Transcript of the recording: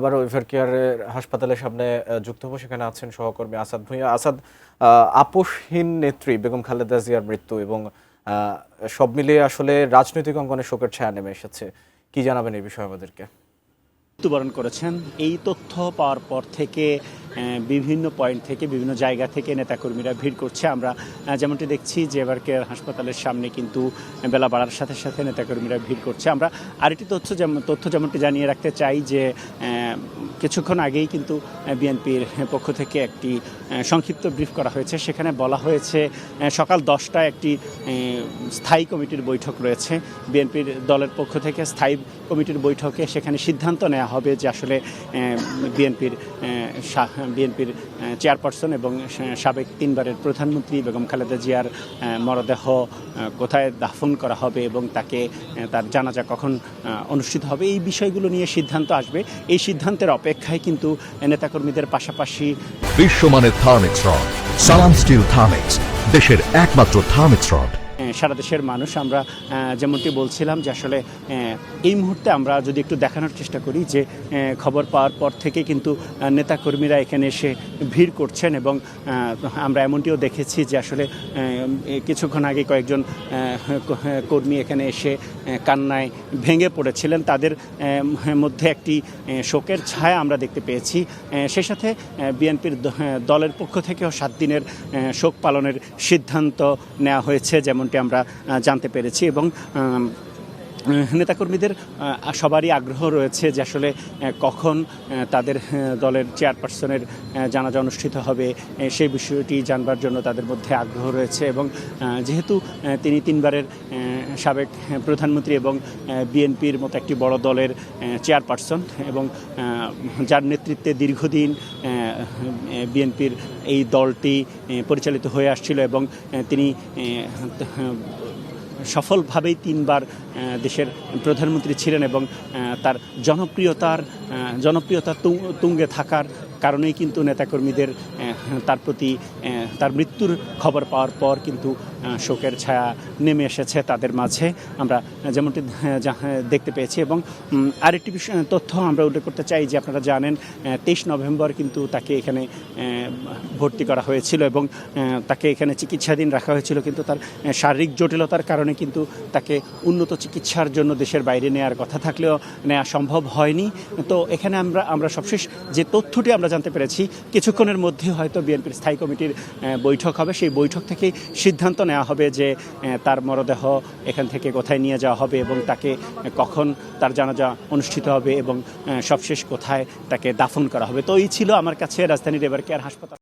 আবারও এভার কেয়ারের হাসপাতালের সামনে যুক্ত হবো, সেখানে আছেন সহকর্মী আসাদ ভূঁইয়া। আসাদ, আপোষহীন নেত্রী বেগম খালেদা জিয়ার মৃত্যু এবং সব মিলিয়ে আসলে রাজনৈতিক অঙ্গনে শোকের ছায়া নেমে এসেছে। কি জানাবেন এই বিষয়ে আমাদেরকে? মৃত্যুবরণ করেছেন, এই তথ্য পাওয়ার পর থেকে বিভিন্ন পয়েন্ট থেকে বিভিন্ন জায়গা থেকে নেতাকর্মীরা ভিড় করছে। আমরা যেমনটি দেখছি যে এভার কেয়ার হাসপাতালের সামনে কিন্তু বেলা বাড়ার সাথে সাথে নেতাকর্মীরা ভিড় করছে। আমরা আরেকটি তথ্য যেমনটি জানিয়ে রাখতে চাই যে কিছুক্ষণ আগেই কিন্তু বিএনপির পক্ষ থেকে একটি সংক্ষিপ্ত ব্রিফ করা হয়েছে। সেখানে বলা হয়েছে সকাল 10টায় একটি স্থায়ী কমিটির বৈঠক রয়েছে। বিএনপির দলের পক্ষ থেকে স্থায়ী কমিটির বৈঠকে সেখানে সিদ্ধান্ত নেওয়া হবে যে আসলে বিএনপির চেয়ারপারসন এবং সাবেক 3বারের প্রধানমন্ত্রী বেগম খালেদা জিয়ার মরদেহ কোথায় দাফন করা হবে এবং তার জানাজা কখন অনুষ্ঠিত হবে, এই বিষয়গুলো নিয়ে সিদ্ধান্ত আসবে। এই সিদ্ধান্তের অপেক্ষায় কিন্তু নেতাকর্মীদের পাশাপাশি বিশ্বমানের থার্মিক্স রড, সালাম স্টিল থার্মিক্স, দেশের একমাত্র থার্মিক্স রড। সারা দেশের মানুষ আমরা যেমনটি বলছিলাম যে আসলে এই মুহূর্তে আমরা যদি একটু দেখানোর চেষ্টা করি যে খবর পাওয়ার পর থেকে কিন্তু নেতাকর্মীরা এখানে এসে ভিড় করছেন এবং আমরা এমনটিও দেখেছি যে আসলে কিছুক্ষণ আগে কয়েকজন কর্মী এখানে এসে কান্নায় ভেঙে পড়েছিলেন। তাদের মধ্যে একটি শোকের ছায়া আমরা দেখতে পেয়েছি। সেই সাথে বিএনপির দলের পক্ষ থেকেও 7 দিনের শোক পালনের সিদ্ধান্ত নেওয়া হয়েছে যেমনটি আমরা জানতে পেরেছি এবং নেতাকর্মীদের সবারই আগ্রহ রয়েছে যে আসলে কখন তাদের দলের চেয়ারপারসনের জানাজা অনুষ্ঠিত হবে সেই বিষয়টি জানবার জন্য তাদের মধ্যে আগ্রহ রয়েছে এবং যেহেতু তিনি 3বারের সাবেক প্রধানমন্ত্রী এবং বিএনপির মতো একটি বড় দলের চেয়ারপারসন এবং যার নেতৃত্বে দীর্ঘদিন বিএনপির এই দলটি পরিচালিত হয়ে আসছিল এবং তিনি সফলভাবেই 3বার দেশের প্রধানমন্ত্রী ছিলেন এবং তার জনপ্রিয়তা তুঙ্গে থাকার কারণেই কিন্তু নেতাকর্মীদের তার প্রতি তার মৃত্যুর খবর পাওয়ার পর কিন্তু শোকের ছায়া নেমে এসেছে তাদের মাঝে, আমরা যেমনটি দেখতে পেয়েছি। এবং আরেকটি তথ্য আমরা উল্লেখ করতে চাই যে আপনারা জানেন 23 নভেম্বর কিন্তু তাকে এখানে ভর্তি করা হয়েছিল এবং তাকে এখানে চিকিৎসাধীন রাখা হয়েছিল, কিন্তু তার শারীরিক জটিলতার কারণে কিন্তু তাকে উন্নত চিকিৎসার জন্য দেশের বাইরে নেওয়ার কথা থাকলেও নেওয়া সম্ভব হয়নি। তো এখানে আমরা সবশেষ যে তথ্যটি আমরা জানতে পেরেছি কিছুক্ষণের মধ্যে হয়তো বিএনপির স্থায়ী কমিটির বৈঠক হবে। সেই বৈঠক থেকে সিদ্ধান্ত নেওয়া হবে যে তার মরদেহ এখান থেকে কোথায় নিয়ে যাওয়া হবে এবং তাকে কখন তার জানাজা অনুষ্ঠিত হবে এবং সবশেষ কোথায় তাকে দাফন করা হবে। তো এই ছিল আমার কাছে রাজধানীর এভার কেয়ার হাসপাতাল।